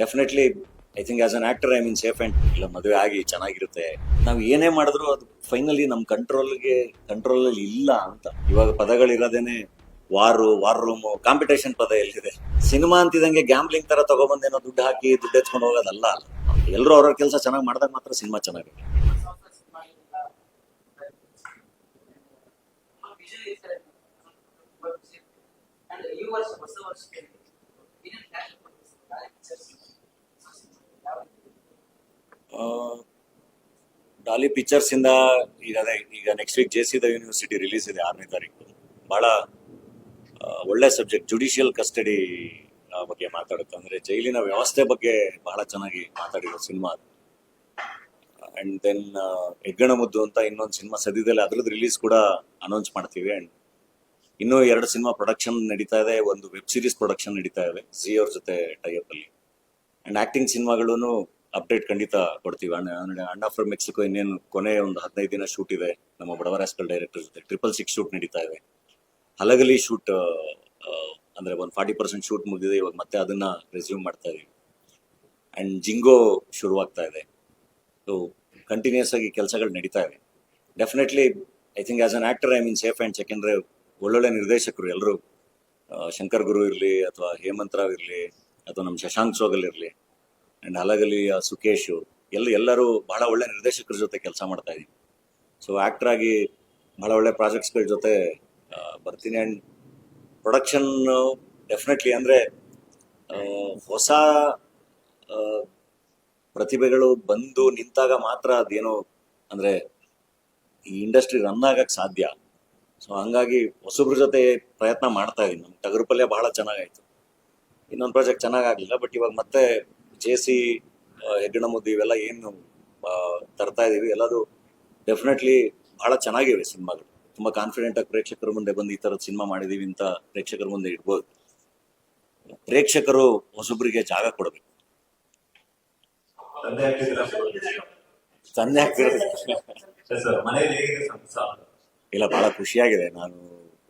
Definitely I think as an actor I mean safe and ಇಲ್ಲ ಮದುವೆ ಆಗಿ ಚೆನ್ನಾಗಿರುತ್ತೆ. ನಾವು ಏನೇ ಮಾಡಿದ್ರು ಅದು ಫೈನಲಿ ನಮ್ಮ ಕಂಟ್ರೋಲಲ್ಲಿ ಇಲ್ಲ ಅಂತ. ಇವಾಗ ಪದಗಳಿರೋದೇನೆ ವಾರ್ ರೂಮು, ಕಾಂಪಿಟೇಷನ್ ಪದ ಎಲ್ಲಿದೆ? ಸಿನಿಮಾ ಅಂತಿದಂಗೆ ಗ್ಯಾಂಬ್ಲಿಂಗ್ ತರ ತಗೊಬಂದೇನೋ ದುಡ್ಡು ಹಾಕಿ ದುಡ್ಡು ಎತ್ಕೊಂಡು ಹೋಗೋದಲ್ಲ. ಎಲ್ಲರೂ ಅವ್ರವ್ರ ಕೆಲಸ ಚೆನ್ನಾಗಿ ಮಾಡಿದಾಗ ಮಾತ್ರ ಸಿನಿಮಾ ಚೆನ್ನಾಗಿದೆ. ಡಾಲಿ ಪಿಕ್ಚರ್ಸ್ ಇಂದ ಈಗ next week JC university release ಇದೆ 6ನೇ ತಾರೀಕು. ಬಹಳ ಒಳ್ಳೆ ಸಬ್ಜೆಕ್ಟ್, ಜುಡಿಷಿಯಲ್ ಕಸ್ಟಡಿ ಬಗ್ಗೆ ಮಾತಾಡುತ್ತೆ. ಅಂದ್ರೆ ಜೈಲಿನ ವ್ಯವಸ್ಥೆ ಬಗ್ಗೆ ಬಹಳ ಚೆನ್ನಾಗಿ ಮಾತಾಡಿರೋ ಸಿನಿಮಾ. ಅಂಡ್ ದೆನ್ ಹೆಗ್ಗಣ ಮುದ್ದು ಅಂತ ಇನ್ನೊಂದು ಸಿನಿಮಾ ಸದ್ಯದಲ್ಲಿ ಅದ್ರದ್ದು ರಿಲೀಸ್ ಕೂಡ ಅನೌನ್ಸ್ ಮಾಡ್ತೀವಿ. ಅಂಡ್ ಇನ್ನೂ 2 ಸಿನಿಮಾ ಪ್ರೊಡಕ್ಷನ್ ನಡೀತಾ ಇದೆ, ಒಂದು ವೆಬ್ ಸೀರೀಸ್ ಪ್ರೊಡಕ್ಷನ್ ನಡೀತಾ ಇದೆ ಝೀ ಅವ್ರ ಜೊತೆ ಟೈಅಪ್ ಅಲ್ಲಿ. ಅಂಡ್ ಆಕ್ಟಿಂಗ್ ಸಿನಿಮಾಗಳೂ ಅಪ್ಡೇಟ್ ಖಂಡಿತ ಕೊಡ್ತೀವಿ. ಅಣ್ಣ ಫ್ರಮ್ ಮೆಕ್ಸಿಕೋ ಇನ್ನೇನು ಕೊನೆ ಒಂದು 15 ದಿನ ಶೂಟ್ ಇದೆ ನಮ್ಮ ಬಡವರಾಸ್ಕಲ್ ಡೈರೆಕ್ಟರ್ ಜೊತೆ. 666 ಶೂಟ್ ನಡೀತಾ ಇದೆ. ಹಲಗಲಿ ಶೂಟ್ ಅಂದ್ರೆ ಒಂದು 40% ಶೂಟ್ ಮುಗಿದಿದೆ. ಇವಾಗ ಮತ್ತೆ ಅದನ್ನ ರೆಸ್ಯೂಮ್ ಮಾಡ್ತಾ ಇದೀವಿ. ಅಂಡ್ ಜಿಂಗೋ ಶುರುವಾಗ್ತಾ ಇದೆ. ಸೊ ಕಂಟಿನ್ಯೂಸ್ ಆಗಿ ಕೆಲಸಗಳು ನಡೀತಾ ಇದೆ. Definitely I think as an actor I mean safe and ಸೆಕೆಂಡ್ರೆ ಒಳ್ಳೊಳ್ಳೆ ನಿರ್ದೇಶಕರು ಎಲ್ಲರೂ, ಶಂಕರ್ ಗುರು ಇರಲಿ ಅಥವಾ ಹೇಮಂತ್ ರಾವ್ ಇರಲಿ ಅಥವಾ ನಮ್ಮ ಶಶಾಂಕ್ ಸೋಗಲ್ ಇರಲಿ ಅಂಡ್ ಹಲಗಲಿ ಸುಕೇಶ್, ಎಲ್ಲರೂ ಬಹಳ ಒಳ್ಳೆ ನಿರ್ದೇಶಕರ ಜೊತೆ ಕೆಲಸ ಮಾಡ್ತಾ ಇದೀವಿ. ಸೊ ಆಕ್ಟರ್ ಆಗಿ ಬಹಳ ಒಳ್ಳೆ ಪ್ರಾಜೆಕ್ಟ್ಸ್ಗಳ ಜೊತೆ ಬರ್ತೀನಿ. ಅಂಡ್ ಪ್ರೊಡಕ್ಷನ್ ಡೆಫಿನೆಟ್ಲಿ ಅಂದ್ರೆ ಹೊಸ ಪ್ರತಿಭೆಗಳು ಬಂದು ನಿಂತಾಗ ಮಾತ್ರ ಅದೇನೋ ಅಂದ್ರೆ ಈ ಇಂಡಸ್ಟ್ರಿ ರನ್ ಆಗಕ್ಕೆ ಸಾಧ್ಯ. ಸೊ ಹಂಗಾಗಿ ಹೊಸಬ್ರ ಜೊತೆ ಪ್ರಯತ್ನ ಮಾಡ್ತಾ ಇದೀನಿ. ನಮ್ಮ ಟಗರು ಪಲ್ಯ ಬಹಳ ಚೆನ್ನಾಗಾಯ್ತು, ಇನ್ನೊಂದು ಪ್ರಾಜೆಕ್ಟ್ ಚೆನ್ನಾಗಾಗ್ಲಿಲ್ಲ. ಬಟ್ ಇವಾಗ ಮತ್ತೆ JC, ಹೆಗ್ಗಣ ಮುದ್ದು ಇವೆಲ್ಲ ಏನು ತರ್ತಾ ಇದೀವಿ, ಎಲ್ಲದು ಡೆಫಿನೆಟ್ಲಿ ಬಹಳ ಚೆನ್ನಾಗಿವೆ ಸಿನಿಮಾಗಳು. ತುಂಬಾ ಕಾನ್ಫಿಡೆಂಟ್ ಆಗಿ ಪ್ರೇಕ್ಷಕರ ಮುಂದೆ ಬಂದು ಈ ತರದ ಸಿನಿಮಾ ಮಾಡಿದೀವಿ ಅಂತ ಪ್ರೇಕ್ಷಕರ ಮುಂದೆ ಇಡ್ಬೋದು. ಪ್ರೇಕ್ಷಕರು ಹೊಸಬ್ರಿಗೆ ಜಾಗ ಕೊಡಬೇಕು. ತಂದೆ ಆಗ್ತಿರೋದು ಇಲ್ಲ, ಬಹಳ ಖುಷಿಯಾಗಿದೆ. ನಾನು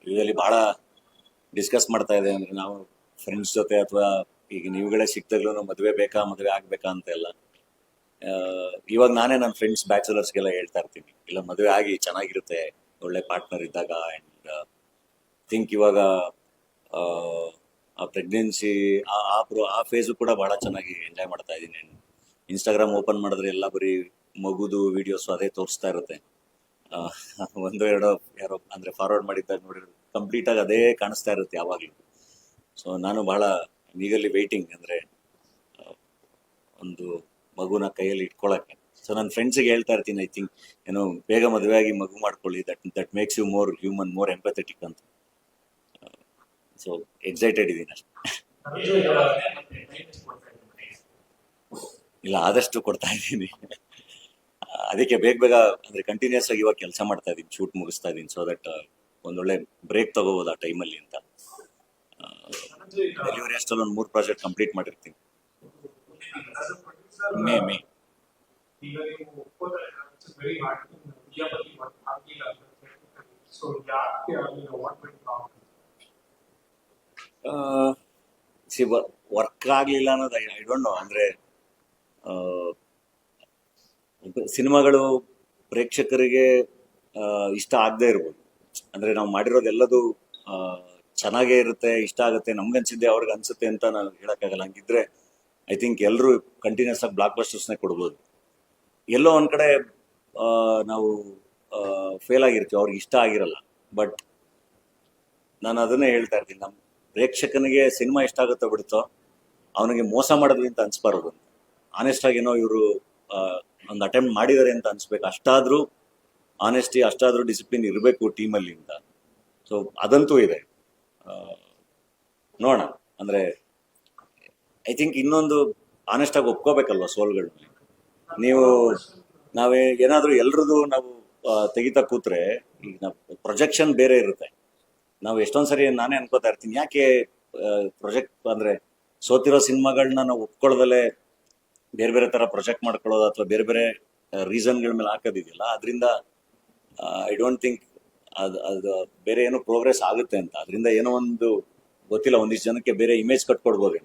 ಯೂಶಲಿ ಬಹಳ ಡಿಸ್ಕಸ್ ಮಾಡ್ತಾ ಇದ್ದೆ. ಅಂದ್ರೆ ನಾವು ಫ್ರೆಂಡ್ಸ್ ಜೊತೆ ಅಥವಾ ಈಗ ನೀವುಗಳೇ ಸಿಕ್ತಾಗ್ಲೂ ಮದುವೆ ಆಗ್ಬೇಕಾ ಅಂತ ಎಲ್ಲ. ಇವಾಗ ನಾನೇ ನನ್ನ ಫ್ರೆಂಡ್ಸ್ ಬ್ಯಾಚುಲರ್ಸ್ಗೆಲ್ಲ ಹೇಳ್ತಾ ಇರ್ತೀನಿ, ಇಲ್ಲ ಮದುವೆ ಆಗಿ ಚೆನ್ನಾಗಿರುತ್ತೆ ಒಳ್ಳೆ ಪಾರ್ಟ್ನರ್ ಇದ್ದಾಗ. ಅಂಡ್ ಥಿಂಕ್ ಇವಾಗ ಆ ಪ್ರೆಗ್ನೆನ್ಸಿ ಆ ಫೇಸು ಕೂಡ ಬಹಳ ಚೆನ್ನಾಗಿ ಎಂಜಾಯ್ ಮಾಡ್ತಾ ಇದ್ದೀನಿ. ಇನ್ಸ್ಟಾಗ್ರಾಮ್ ಓಪನ್ ಮಾಡಿದ್ರೆ ಎಲ್ಲ ಬರೀ ಮಗುದು ವಿಡಿಯೋಸ್ ಅದೇ ತೋರಿಸ್ತಾ ಇರುತ್ತೆ. ಒಂದು ಎರಡೋ ಯಾರೋ ಅಂದ್ರೆ ಫಾರ್ವರ್ಡ್ ಮಾಡಿದ್ದಾಗ ನೋಡಿದ್ರೆ ಕಂಪ್ಲೀಟ್ ಆಗಿ ಅದೇ ಕಾಣಿಸ್ತಾ ಇರುತ್ತೆ ಯಾವಾಗ್ಲೂ. ಸೊ ನಾನು ಬಹಳ ಈಗಲ್ಲಿ ವೇಟಿಂಗ್ ಅಂದ್ರೆ ಒಂದು ಮಗುನ ಕೈಯಲ್ಲಿ ಇಟ್ಕೊಳಕ್ಕೆ. ಸೊ ನನ್ನ ಫ್ರೆಂಡ್ಸಿಗೆ ಹೇಳ್ತಾ ಇರ್ತೀನಿ, ಐ ಥಿಂಕ್ ಏನೋ ಬೇಗ ಮದುವೆ ಆಗಿ ಮಗು ಮಾಡ್ಕೊಳ್ಳಿ, that makes you more human, more empathetic ಅಂತ. ಸೊ ಎಕ್ಸೈಟೆಡ್ ಇದ್ದೀನಿ ಅಷ್ಟೇ. ಇಲ್ಲ, ಆದಷ್ಟು ಕೊಡ್ತಾ ಇದ್ದೀನಿ. ಅದಕ್ಕೆ ಬೇಗ ಅಂದ್ರೆ ಕಂಟಿನ್ಯೂಸ್ ಆಗಿ ಇವಾಗ ಕೆಲಸ ಮಾಡ್ತಾ ಇದ್ದೀನಿ, ಶೂಟ್ ಮುಗಿಸ್ತಾ ಇದ್ದೀನಿ. ಸೊ ದಟ್ ಒಂದೊಳ್ಳೆ ಬ್ರೇಕ್ ತಗೋಬಹುದು ಆ ಟೈಮಲ್ಲಿ ಅಂತ. ಡೆಲಿವರಿ ಅಷ್ಟಲ್ಲಿ ಒಂದು 3 ಪ್ರಾಜೆಕ್ಟ್ ಕಂಪ್ಲೀಟ್ ಮಾಡಿರ್ತೀನಿ. ಮೇ ವರ್ಕ್ ಆಗ್ಲಿಲ್ಲ ಅನ್ನೋದು ಐ ಡೋಂಟ್ ನೋ. ಅಂದ್ರೆ ಸಿನಿಮಾಗಳು ಪ್ರೇಕ್ಷಕರಿಗೆ ಇಷ್ಟ ಆಗದೆ ಇರ್ಬೋದು. ಅಂದ್ರೆ ನಾವು ಮಾಡಿರೋದೆಲ್ಲದು ಚೆನ್ನಾಗೇ ಇರುತ್ತೆ, ಇಷ್ಟ ಆಗುತ್ತೆ, ನಮ್ಗನ್ಸಿದ್ದೆ ಅವ್ರಿಗೆ ಅನ್ಸುತ್ತೆ ಅಂತ ನಾವು ಹೇಳಕ್ಕಾಗಲ್ಲ. ಹಂಗಿದ್ರೆ ಐ ಥಿಂಕ್ ಎಲ್ಲರೂ ಕಂಟಿನ್ಯೂಸ್ ಆಗಿ ಬ್ಲಾಕ್ ಬಸ್ಟರ್ಸ್ನೇ ಕೊಡ್ಬೋದು. ಎಲ್ಲೋ ಒಂದ್ ಕಡೆ ನಾವು ಫೇಲ್ ಆಗಿರ್ತೀವಿ, ಅವ್ರಿಗೆ ಇಷ್ಟ ಆಗಿರಲ್ಲ. ಬಟ್ ನಾನು ಅದನ್ನೇ ಹೇಳ್ತಾ ಇರ್ತೀನಿ, ನಮ್ಮ ಪ್ರೇಕ್ಷಕನಿಗೆ ಸಿನಿಮಾ ಇಷ್ಟ ಆಗುತ್ತೋ ಬಿಡುತ್ತೋ ಅವನಿಗೆ ಮೋಸ ಮಾಡಿದ್ವಿ ಅಂತ ಅನ್ಸ್ಬಾರ್ದು. ಆನೆಸ್ಟ್ ಆಗೇನೋ ಇವರು ಒಂದು ಅಟೆಂಪ್ಟ್ ಮಾಡಿದ್ದಾರೆ ಅಂತ ಅನ್ಸ್ಬೇಕು. ಅಷ್ಟಾದ್ರೂ ಆನೆಸ್ಟಿ, ಅಷ್ಟಾದ್ರೂ ಡಿಸಿಪ್ಲಿನ್ ಇರಬೇಕು ಟೀಮಲ್ಲಿ ಅಂತ. ಸೊ ಅದಂತೂ ಇದೆ. ನೋಡೋಣ. ಅಂದ್ರೆ ಐ ಥಿಂಕ್ ಇನ್ನೊಂದು ಆನೆಸ್ಟ್ ಆಗಿ ಒಪ್ಕೋಬೇಕಲ್ವ ಸೋಲ್ಗಳು. ನಾವೇ ಏನಾದ್ರೂ ಎಲ್ರದ್ದು ನಾವು ತೆಗಿತಾ ಕೂತ್ರೆ ಈಗ ನಾವು ಪ್ರೊಜೆಕ್ಷನ್ ಬೇರೆ ಇರುತ್ತೆ. ನಾವು ಎಷ್ಟೊಂದ್ಸರಿ ನಾನೇ ಅನ್ಕೋತಾ ಇರ್ತೀನಿ, ಯಾಕೆ ಪ್ರೊಜೆಕ್ಟ್ ಅಂದ್ರೆ ಸೋತಿರೋ ಸಿನಿಮಾಗಳನ್ನ ನಾವು ಒಪ್ಕೊಳ್ಳೋದಲ್ಲೇ ಬೇರೆ ಬೇರೆ ತರ ಪ್ರೊಜೆಕ್ಟ್ ಮಾಡ್ಕೊಳ್ಳೋದು ಅಥವಾ ಬೇರೆ ಬೇರೆ ರೀಸನ್ಗಳ ಮೇಲೆ ಹಾಕೋದಿದೆಯಲ್ಲ, ಅದರಿಂದ ಐ ಡೋಂಟ್ ಥಿಂಕ್ ಅದು ಬೇರೆ ಏನೋ ಪ್ರೋಗ್ರೆಸ್ ಆಗುತ್ತೆ ಅಂತ. ಅದರಿಂದ ಏನೋ ಒಂದು ಗೊತ್ತಿಲ್ಲ, ಒಂದಿಷ್ಟು ಜನಕ್ಕೆ ಬೇರೆ ಇಮೇಜ್ ಕಟ್ಕೊಡ್ಬೋದು.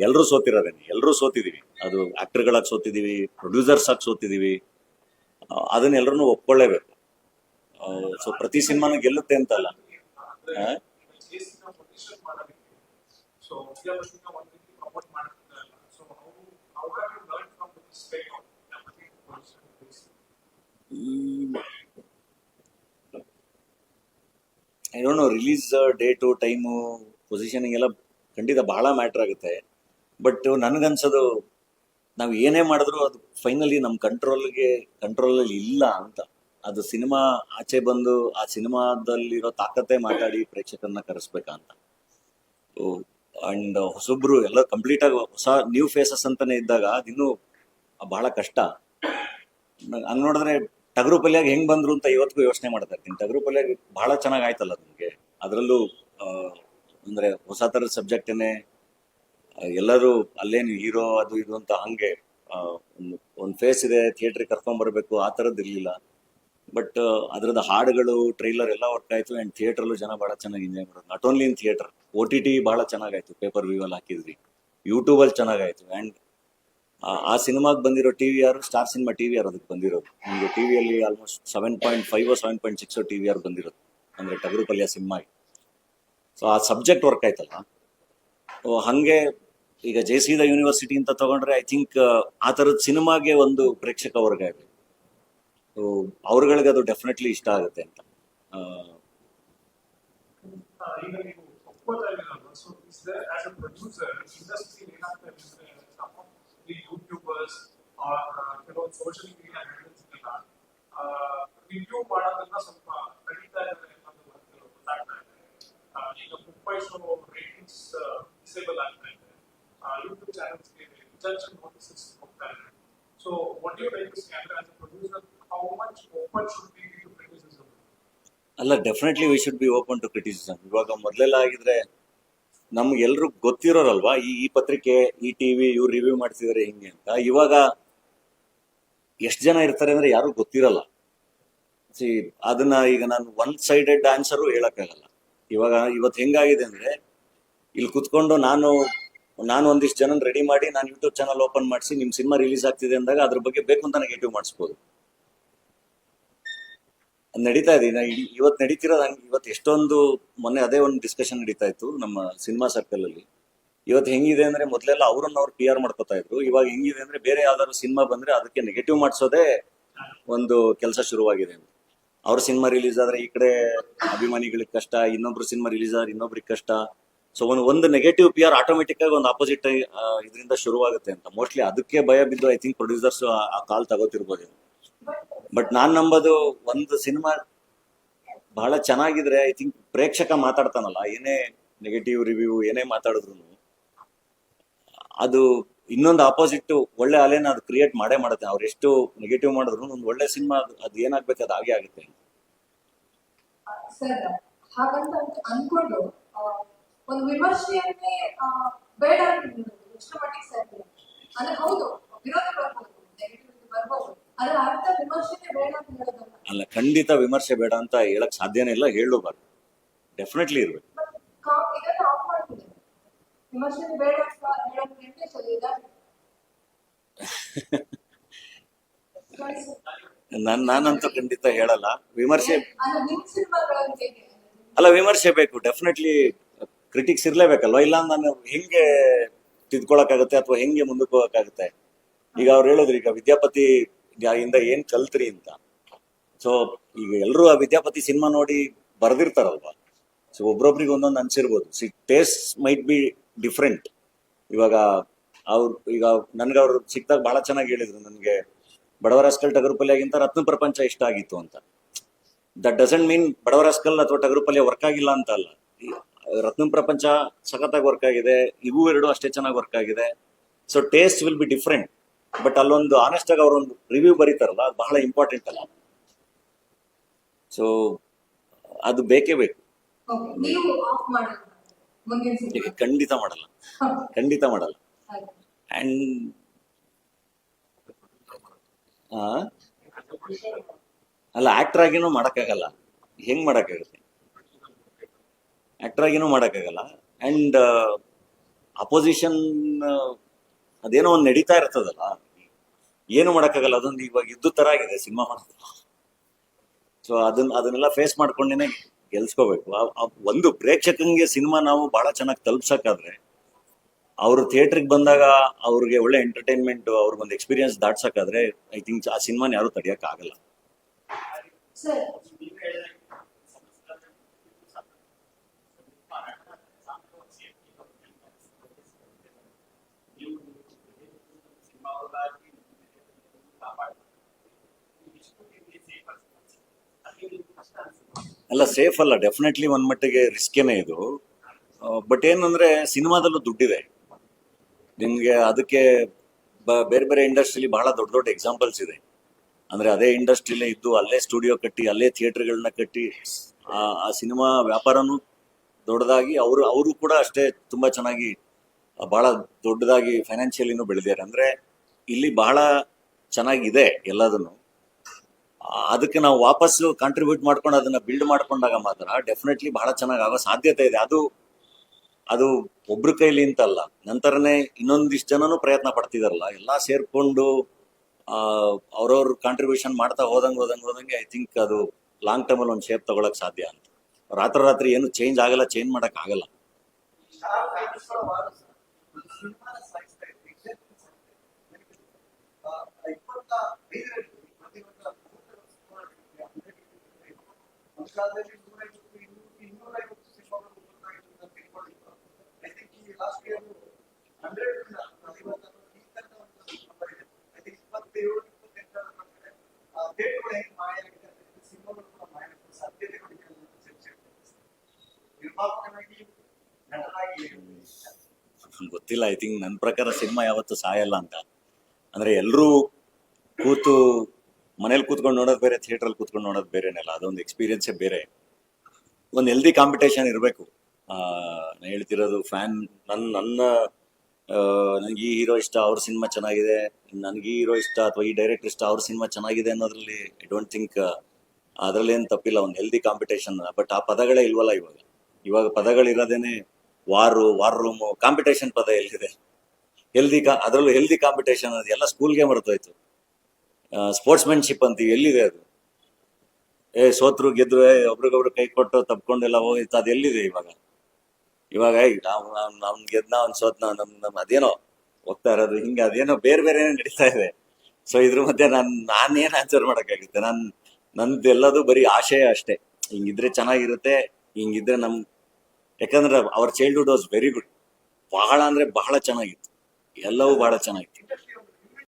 ಎಲ್ಲರೂ ಸೋತಿರೋದೇನೆ, ಎಲ್ಲರೂ ಸೋತಿದೀವಿ. ಅದು ಆಕ್ಟರ್ಗಳಾಗಿ ಸೋತಿದೀವಿ, ಪ್ರೊಡ್ಯೂಸರ್ಸ್ ಆಗಿ ಸೋತಿದೀವಿ. ಅದನ್ನೆಲ್ಲರೂ ಒಪ್ಕೊಳ್ಳೇಬೇಕು. ಸೊ ಪ್ರತಿ ಸಿನಿಮಾನು ಗೆಲ್ಲುತ್ತೆ ಅಂತಲ್ಲ. ಆ? I don't know, release date, time, positioning ಎಲ್ಲ ಖಂಡಿತ ಬಹಳ ಮ್ಯಾಟ್ರ್ ಆಗುತ್ತೆ. ಬಟ್ ನನಗನ್ಸೋದು ನಾವು ಏನೇ ಮಾಡಿದ್ರು ಅದು ಫೈನಲಿ ನಮ್ಮ ಕಂಟ್ರೋಲಲ್ಲಿ ಇಲ್ಲ ಅಂತ. ಅದು ಸಿನಿಮಾ ಆಚೆ ಬಂದು ಆ ಸಿನಿಮಾದಲ್ಲಿರೋ ತಾಕತ್ತೆ ಮಾತಾಡಿ ಪ್ರೇಕ್ಷಕರನ್ನ ಕರೆಸ್ಬೇಕಂತ. ಅಂಡ್ ಹೊಸೊಬ್ರು ಎಲ್ಲ ಕಂಪ್ಲೀಟ್ ಆಗಿ ಹೊಸ ನ್ಯೂ ಫೇಸಸ್ ಅಂತಾನೆ ಇದ್ದಾಗ ಅದಿನ್ನೂ ಬಹಳ ಕಷ್ಟ. ಹಂಗ್ ನೋಡಿದ್ರೆ ಟಗರು ಪಲ್ಯಾಗ ಹೆಂಗ್ ಬಂದ್ರು ಅಂತ ಇವತ್ತಿಗೂ ಯೋಚನೆ ಮಾಡ್ತಾ ಇರ್ತೀನಿ. ಟಗರು ಪಲ್ಯಾಗ ಬಹಳ ಚೆನ್ನಾಗ್ ಆಯ್ತಲ್ಲ ನಮ್ಗೆ. ಅದರಲ್ಲೂ ಅಂದ್ರೆ ಹೊಸ ತರದ ಸಬ್ಜೆಕ್ಟೇನೆ, ಎಲ್ಲರೂ ಅಲ್ಲೇನು ಹೀರೋ ಅದು ಇದು ಅಂತ ಹಂಗೆ ಒಂದ್ ಫೇಸ್ ಇದೆ, ಥಿಯೇಟ್ರಿಗೆ ಕರ್ಕೊಂಡ್ ಬರ್ಬೇಕು ಆ ತರದ್ ಇರ್ಲಿಲ್ಲ. ಬಟ್ ಅದ್ರದ್ದು ಹಾಡುಗಳು, ಟ್ರೈಲರ್ ಎಲ್ಲ ವರ್ಕ್ ಆಯ್ತು. ಅಂಡ್ ಥಿಯೇಟರ್ಲ್ಲೂ ಜನ ಬಹಳ ಚೆನ್ನಾಗಿ ಎಂಜಾಯ್ ಮಾಡೋದು. Not only in theatre, OTT ಬಹಳ ಚೆನ್ನಾಗಾಯ್ತು. ಪೇಪರ್ ವ್ಯೂ ಅಲ್ಲಿ ಹಾಕಿದ್ವಿ, ಯೂಟ್ಯೂಬ್ ಅಲ್ಲಿ ಚೆನ್ನಾಗಾಯ್ತು. ಅಂಡ್ ಆ ಸಿನಿಮಾಗ್ ಬಂದಿರೋ TVR ಸ್ಟಾರ್ ಸಿನಿಮಾ TVR ಅದಕ್ಕೆ ಬಂದಿರೋದು. ನಿಮ್ಗೆ ಟಿವಿಯಲ್ಲಿ ಆಲ್ಮೋಸ್ಟ್ 7.5 7.6 TVR ಬಂದಿರೋದು, ಅಂದ್ರೆ ಟಗರು ಪಲ್ಯ ಸಿನಿಮಾ. ಸೊ ಆ ಸಬ್ಜೆಕ್ಟ್ ವರ್ಕ್ ಆಯ್ತಲ್ಲ. ಹಂಗೆ ಈಗ JC ಯೂನಿವರ್ಸಿಟಿ ಅಂತ ತಗೊಂಡ್ರೆ ಐ ಥಿಂಕ್ ಆ ತರದ ಸಿನಿಮಾಗೆ ಒಂದು ಪ್ರೇಕ್ಷಕ ವರ್ಗ ಇದೆ. ಸೊ ಅವ್ರಗಳಿಗೆ ಅದು ಡೆಫಿನೆಟ್ಲಿ ಇಷ್ಟ ಆಗುತ್ತೆ ಅಂತ. ಈಗ ನೀವು ಒಪ್ಕೋತಾ ಇದ್ದೀರಲ್ವಾ, so is there as a producer industry ಏನಾಗ್ತಾ ಇದೆ some of the YouTubers are ಕೆಲವೊಂದು ಸೋಷಿಯಲ್ ಮೀಡಿಯಾ ಹ್ಯಾಂಡಲ್ಸ್ ಎಲ್ಲ ರಿವ್ಯೂ ಮಾಡೋದನ್ನ ಸ್ವಲ್ಪ ಕಡಿತಾ ಇದ್ದಾರೆ ಅನ್ನೋದು ಗೊತ್ತಾಗ್ತಾ ಇದೆ. ಈಗ ಮುಂಬೈ ಶೋ ರೇಟಿಂಗ್ಸ್ ಡಿಸೇಬಲ್ ಆಗ್ತಾ ಇದೆ, ಯೂಟ್ಯೂಬ್ ಚಾನೆಲ್ಸ್ಗೆ ರಿಜೆಕ್ಷನ್ ನೋಟಿಸಸ್ ಹೋಗ್ತಾ ಇದೆ. So what you like to say as a producer, how much open should be to criticism? ಅಲ್ಲ, definitely we should be open to criticism. ಇವಾಗ ಮೊದಲೆಲ್ಲ ಆಗಿದ್ರೆ ನಮ್ಗೆ ಎಲ್ರು ಗೊತ್ತಿರೋರಲ್ವಾ, ಈ ಪತ್ರಿಕೆ, ಈ ಟಿವಿ, ಇವ್ರು ರಿವ್ಯೂ ಮಾಡ್ತಿದಾರೆ ಹಿಂಗೆ ಅಂತ. ಇವಾಗ ಎಷ್ಟು ಜನ ಇರ್ತಾರೆ ಅಂದ್ರೆ ಯಾರು ಗೊತ್ತಿರಲ್ಲ. ಅದನ್ನ ಈಗ ನಾನು ಒನ್ ಸೈಡೆಡ್ ಆನ್ಸರು ಹೇಳಕ್ಕಾಗಲ್ಲ. ಇವತ್ತು ಹೆಂಗಾಗಿದೆ ಅಂದ್ರೆ, ಇಲ್ಲಿ ಕುತ್ಕೊಂಡು ನಾನು ಒಂದಿಷ್ಟು ಜನ ರೆಡಿ ಮಾಡಿ ನಾನು ಯೂಟ್ಯೂಬ್ ಚಾನಲ್ ಓಪನ್ ಮಾಡಿಸಿ ನಿಮ್ ಸಿನಿಮಾ ರಿಲೀಸ್ ಆಗ್ತಿದೆ ಅಂದಾಗ ಅದ್ರ ಬಗ್ಗೆ ಬೇಕು ಅಂತ ನೆಗೆಟಿವ್ ಮಾಡಿಸ್ಬೋದು. ನಡೀತಾ ಇದೆ ಇವತ್ತು ನಡೀತಿರೋದು ಹಂಗೆ. ಇವತ್ತು ಎಷ್ಟೊಂದು, ಮೊನ್ನೆ ಅದೇ ಒಂದು ಡಿಸ್ಕಷನ್ ನಡೀತಾ ಇತ್ತು ನಮ್ಮ ಸಿನಿಮಾ ಸರ್ಕಲ್ ಅಲ್ಲಿ. ಇವತ್ತು ಹೆಂಗಿದೆ ಅಂದ್ರೆ, ಮೊದಲೆಲ್ಲ ಅವ್ರನ್ನ PR ಮಾಡ್ಕೋತಾ ಇದ್ರು. ಇವಾಗ ಹೆಂಗಿದೆ ಅಂದ್ರೆ, ಬೇರೆ ಯಾವ್ದಾದ್ರು ಸಿನಿಮಾ ಬಂದ್ರೆ ಅದಕ್ಕೆ ನೆಗೆಟಿವ್ ಮಾಡಿಸೋದೇ ಒಂದು ಕೆಲಸ ಶುರುವಾಗಿದೆ. ಅವ್ರ ಸಿನಿಮಾ ರಿಲೀಸ್ ಆದ್ರೆ ಈ ಕಡೆ ಅಭಿಮಾನಿಗಳಿಗೆ ಕಷ್ಟ, ಇನ್ನೊಬ್ರು ಸಿನಿಮಾ ರಿಲೀಸ್ ಆದ್ರೆ ಇನ್ನೊಬ್ರಿಗೆ ಕಷ್ಟ. ಸೊ ಒಂದು ನೆಗೆಟಿವ್ PR ಆಟೋಮೆಟಿಕ್ ಆಗಿ ಒಂದು ಆಪೋಸಿಟ್ ಇದರಿಂದ ಶುರುವಾಗುತ್ತೆ ಅಂತ. ಮೋಸ್ಟ್ಲಿ ಅದಕ್ಕೆ ಭಯ ಬಿದ್ದು ಐ ಥಿಂಕ್ ಪ್ರೊಡ್ಯೂಸರ್ಸ್ ಆ ಕಾಲ್ ತಗೋತಿರ್ಬೋದು. ಬಟ್ ನಾನ್ ನಂಬೋದು, ಒಂದು ಸಿನಿಮಾ ಬಹಳ ಚೆನ್ನಾಗಿದ್ರೆ ಐ ಥಿಂಕ್ ಪ್ರೇಕ್ಷಕ ಮಾತಾಡ್ತಾನಲ್ಲ, ಏನೇ ನೆಗೆಟಿವ್ ರಿವ್ಯೂ ಏನೇ ಮಾತಾಡಿದ್ರು ಅದು ಇನ್ನೊಂದು ಆಪೋಸಿಟ್ ಒಳ್ಳೆ ಅಲೆನ ಅದು ಕ್ರಿಯೇಟ್ ಮಾಡುತ್ತೆ. ಅವ್ರು ಎಷ್ಟು ನೆಗೆಟಿವ್ ಮಾಡಿದ್ರು ಒಂದು ಒಳ್ಳೆ ಸಿನಿಮಾ ಅದು ಏನಾಗ್ಬೇಕು ಅದು ಹಾಗೆ ಆಗುತ್ತೆ. ಸರ್, ಹಾಗಂತ ಅನ್ಕೊಂಡು ಒಂದು ವಿಮರ್ಶೆಯನ್ನೇ ಬೇಡ ಎಷ್ಟು ಮಟ್ಟಿಗೆ ಸರ್ ಅಂದ್ರೆ ಹೌದು ವಿರೋಧ ಬರ್ಬೋದು, ನೆಗೆಟಿವ್ ಬರ್ಬೋದು, ಅದ್ರ ಅರ್ಥ ವಿಮರ್ಶೆನೇ ಬೇಡ ಅಂತ ಹೇಳೋದಲ್ಲ. ಅಲ್ಲ, ಖಂಡಿತ ವಿಮರ್ಶೆ ಬೇಡ ಅಂತ ಹೇಳಕ್ ಸಾಧ್ಯನೇ ಇಲ್ಲ, ಹೇಳಬಾರ್ದು. ಡೆಫಿನೆಟ್ಲಿ ಇರ್ಬೇಕು. ಇದನ್ನ ಆಫ್ ಮಾಡ್ತಿದೆ, ವಿಮರ್ಶೆನೇ ಬೇಡ ಅಂತ ಹೇಳೋದು ಇಂಟೆನ್ಷನ್ ಇದೆ. ನಾನಂತೂ ಖಂಡಿತ ಹೇಳಲ್ಲ ವಿಮರ್ಶೆ. ನಿಮ್ ಸಿನಿಮಾಗಳನ್ನು ಹೇಗೆ ಅಲ್ಲ, ವಿಮರ್ಶೆ ಬೇಕು, ಡೆಫಿನೆಟ್ಲಿ ಕ್ರಿಟಿಕ್ಸ್ ಇರ್ಲೇಬೇಕಲ್ವಾ. ಇಲ್ಲ ನಾನು ಹೆಂಗೆ ತಿದ್ಕೊಳಕ್ಕಾಗತ್ತೆ ಅಥವಾ ಹೆಂಗೆ ಮುಂದಕ್ಕೆ ಹೋಗಕ್ಕಾಗತ್ತೆ? ಈಗ ಅವ್ರು ಹೇಳಿದ್ರು, ಈಗ ವಿದ್ಯಾಪತಿ ಇಂದ ಏನ್ ಕಲ್ತ್ರಿ ಅಂತ. ಸೊ ಈಗ ಎಲ್ರು ಆ ವಿದ್ಯಾಪತಿ ಸಿನಿಮಾ ನೋಡಿ ಬರ್ದಿರ್ತಾರಲ್ವಾ. ಸೊ ಒಬ್ರೊಬ್ರಿಗೆ ಒಂದೊಂದು ಅನ್ಸಿರ್ಬೋದು. Taste might be different. ಇವಾಗ ಈಗ ನನ್ಗೆ ಅವ್ರು ಸಿಕ್ದಾಗ ಬಹಳ ಚೆನ್ನಾಗಿ ಹೇಳಿದ್ರು, ನನ್ಗೆ ಬಡವರಾಸ್ಕಲ್ ಟಗರು ಪಲ್ಯಗಿಂತ ರತ್ನ ಪ್ರಪಂಚ ಇಷ್ಟ ಆಗಿತ್ತು ಅಂತ. ದಟ್ ಡಸಂಟ್ ಮೀನ್ ಬಡವರಾಸ್ಕಲ್ ಅಥವಾ ಟಗರು ಪಲ್ಯ ವರ್ಕ್ ಆಗಿಲ್ಲ ಅಂತ ಅಲ್ಲ. ರತ್ನ ಪ್ರಪಂಚ ಸಖತ್ತಾಗಿ ವರ್ಕ್ ಆಗಿದೆ, ಇವು ಎರಡು ಅಷ್ಟೇ ಚೆನ್ನಾಗಿ ವರ್ಕ್ ಆಗಿದೆ. So taste will be different. But ಅಲ್ಲೊಂದು ಆನೆಸ್ಟ್ ಆಗಿ ಅವರೊಂದು ರಿವ್ಯೂ ಬರೀತಾರಲ್ಲ, ಅದು ಬಹಳ ಇಂಪಾರ್ಟೆಂಟ್ ಅಲ್ಲ. ಸೊ ಅದು ಬೇಕೇ ಬೇಕು. ಖಂಡಿತ ಮಾಡಲ್ಲ, ಖಂಡಿತ ಮಾಡಲ್ಲ. ಅಂಡ್ ಅಲ್ಲ, ಆಕ್ಟರ್ ಆಗಿನೂ ಮಾಡಕ್ಕಾಗಲ್ಲ. ಹೆಂಗ್ ಮಾಡಕ್ಕಾಗುತ್ತೆ? ಆಕ್ಟರ್ ಆಗಿನೂ ಮಾಡಕ್ಕಾಗಲ್ಲ. ಅಂಡ್ ಅಪೋಸಿಷನ್ ಅದೇನೋ ಒಂದು ನಡೀತಾ ಇರ್ತದಲ್ಲ, ಏನು ಮಾಡಕ್ಕಾಗಲ್ಲ, ಅದೊಂದು ಇವಾಗ ಯುದ್ಧ ತರ ಆಗಿದೆ ಸಿನಿಮಾ ಮಾಡೋದು. ಸೊ ಅದನ್ನೆಲ್ಲ ಫೇಸ್ ಮಾಡ್ಕೊಂಡೇನೆ ಗೆಲ್ಸ್ಕೋಬೇಕು. ಒಂದು ಪ್ರೇಕ್ಷಕಂಗೆ ಸಿನಿಮಾ ನಾವು ಬಹಳ ಚೆನ್ನಾಗಿ ತಲುಪ್ಸಕ್ಕಾದ್ರೆ, ಅವರು ಥಿಯೇಟ್ರಿಗೆ ಬಂದಾಗ ಅವ್ರಿಗೆ ಒಳ್ಳೆ ಎಂಟರ್ಟೈನ್ಮೆಂಟ್, ಅವ್ರಿಗೊಂದು ಎಕ್ಸ್ಪೀರಿಯನ್ಸ್ ದಾಟ್ಸಕ್ಕಾದ್ರೆ ಐ ಥಿಂಕ್ ಆ ಸಿನಿಮಾನ ಯಾರು ತಡೆಯಕ್ ಆಗಲ್ಲ. ಸರ್ ಅಲ್ಲ, ಸೇಫ್ ಅಲ್ಲ, ಡೆಫಿನೆಟ್ಲಿ ಒಂದ್ ಮಟ್ಟಿಗೆ ರಿಸ್ಕೇನೆ ಇದು. ಬಟ್ ಏನಂದ್ರೆ ಸಿನಿಮಾದಲ್ಲೂ ದುಡ್ಡಿದೆ ನಿಮ್ಗೆ. ಅದಕ್ಕೆ ಬೇರೆ ಬೇರೆ ಇಂಡಸ್ಟ್ರಿಲಿ ಬಹಳ ದೊಡ್ಡ ದೊಡ್ಡ ಎಕ್ಸಾಂಪಲ್ಸ್ ಇದೆ. ಅಂದ್ರೆ ಅದೇ ಇಂಡಸ್ಟ್ರಿಲೇ ಇದ್ದು ಅಲ್ಲೇ ಸ್ಟುಡಿಯೋ ಕಟ್ಟಿ ಅಲ್ಲೇ ಥಿಯೇಟರ್ಗಳನ್ನ ಕಟ್ಟಿ ಆ ಸಿನಿಮಾ ವ್ಯಾಪಾರನೂ ದೊಡ್ಡದಾಗಿ ಅವರು ಕೂಡ ಅಷ್ಟೇ ತುಂಬಾ ಚೆನ್ನಾಗಿ ಬಹಳ ದೊಡ್ಡದಾಗಿ ಫೈನಾನ್ಷಿಯಲಿನೂ ಬೆಳೆದಿದ್ದಾರೆ. ಅಂದ್ರೆ ಇಲ್ಲಿ ಬಹಳ ಚೆನ್ನಾಗಿದೆ ಎಲ್ಲದನ್ನು. ಅದಕ್ಕೆ ನಾವು ವಾಪಸ್ಸು ಕಾಂಟ್ರಿಬ್ಯೂಟ್ ಮಾಡ್ಕೊಂಡು ಅದನ್ನ ಬಿಲ್ಡ್ ಮಾಡ್ಕೊಂಡಾಗ ಮಾತ್ರ ಡೆಫಿನೆಟ್ಲಿ ಬಹಳ ಚೆನ್ನಾಗಿ ಆಗೋ ಸಾಧ್ಯತೆ ಇದೆ. ಅದು ಒಬ್ರ ಕೈಲಿ ಅಂತಲ್ಲ, ನಂತರನೇ ಇನ್ನೊಂದಿಷ್ಟು ಜನನು ಪ್ರಯತ್ನ ಪಡ್ತಿದಾರಲ್ಲ, ಎಲ್ಲಾ ಸೇರ್ಕೊಂಡು ಅವ್ರವ್ರ ಕಾಂಟ್ರಿಬ್ಯೂಷನ್ ಮಾಡ್ತಾ ಹೋದಂಗೆ ಐ ಥಿಂಕ್ ಅದು ಲಾಂಗ್ ಟರ್ಮ್ ಅಲ್ಲಿ ಒಂದು ಶೇಪ್ ತಗೊಳಕ್ ಸಾಧ್ಯ ಅಂತ. ರಾತ್ರಿ ಏನು ಚೇಂಜ್ ಆಗಲ್ಲ, ಚೇಂಜ್ ಮಾಡಕ್ ಆಗಲ್ಲ. ಗೊತ್ತಿಲ್ಲ, ಐ ಥಿಂಕ್ ನನ್ನ ಪ್ರಕಾರ ಸಿನಿಮಾ ಯಾವತ್ತೂ ಸಾಯಲ್ಲ ಅಂತ. ಅಂದ್ರೆ ಎಲ್ರೂ ಕೂತು ಮನೇಲಿ ಕೂತ್ಕೊಂಡು ನೋಡೋದು ಬೇರೆ, ಥಿಯೇಟ್ರಲ್ಲಿ ಕೂತ್ಕೊಂಡು ನೋಡೋದು ಬೇರೆನಲ್ಲ, ಅದೊಂದು ಎಕ್ಸ್ಪೀರಿಯನ್ಸೇ ಬೇರೆ. ಒಂದು ಹೆಲ್ದಿ ಕಾಂಪಿಟೇಷನ್ ಇರಬೇಕು. ನಾನು ಹೇಳ್ತಿರೋದು ಫ್ಯಾನ್ ನನ್ನ ನನಗೆ ಈ ಹೀರೋ ಇಷ್ಟ, ಅವ್ರ ಸಿನಿಮಾ ಚೆನ್ನಾಗಿದೆ, ನನಗೆ ಈ ಹೀರೋ ಇಷ್ಟ ಅಥವಾ ಈ ಡೈರೆಕ್ಟರ್ ಇಷ್ಟ, ಅವ್ರ ಸಿನಿಮಾ ಚೆನ್ನಾಗಿದೆ ಅನ್ನೋದ್ರಲ್ಲಿ ಐ ಡೋಂಟ್ ಥಿಂಕ್ ಅದ್ರಲ್ಲಿ ಏನು ತಪ್ಪಿಲ್ಲ, ಒಂದು ಹೆಲ್ದಿ ಕಾಂಪಿಟೇಷನ್. ಬಟ್ ಆ ಪದಗಳೇ ಇಲ್ವಲ್ಲ ಇವಾಗ ಪದಗಳಿರೋದೇನೆ ವಾರ್ ರೂಮ್, ಕಾಂಪಿಟೇಷನ್ ಪದ ಎಲ್ಲಿದೆ? ಅದರಲ್ಲೂ ಹೆಲ್ದಿ ಕಾಂಪಿಟೇಷನ್ ಅದು ಎಲ್ಲ ಸ್ಕೂಲ್ಗೆ ಮರೆತೋಯ್ತು. ಸ್ಪೋರ್ಟ್ಸ್ಮನ್ಶಿಪ್ ಅಂತೀವಿ, ಎಲ್ಲಿದೆ ಅದು? ಸೋತ್ರು ಗೆದ್ರು ಒಬ್ರಿಗೊಬ್ರು ಕೈ ಕೊಟ್ಟು ತಪ್ಕೊಂಡೆಲ್ಲ ಹೋಗಿತ್ತು, ಅದು ಎಲ್ಲಿದೆ ಇವಾಗ? ನಮ್ ಗೆದ್ನ ಅವ್ನ್ ಸೋತ್ನ ನಮ್ ಅದೇನೋ ಹೋಗ್ತಾ ಇರೋದು ಹಿಂಗೆ, ಅದೇನೋ ಬೇರೆ ಬೇರೆನೇ ನಡೀತಾ ಇದೆ. ಸೊ ಇದ್ರ ಮಧ್ಯೆ ನಾನೇನ್ ಆನ್ಸರ್ ಮಾಡಕ್ಕಾಗುತ್ತೆ? ನಂದು ಎಲ್ಲದು ಬರೀ ಆಶಯ ಅಷ್ಟೇ. ಹಿಂಗಿದ್ರೆ ಚೆನ್ನಾಗಿರುತ್ತೆ, ಹಿಂಗಿದ್ರೆ ಯಾಕಂದ್ರೆ our childhood was very good. ಬಹಳ ಅಂದ್ರೆ ಬಹಳ ಚೆನ್ನಾಗಿತ್ತು, ಎಲ್ಲವೂ ಬಹಳ ಚೆನ್ನಾಗಿತ್ತು.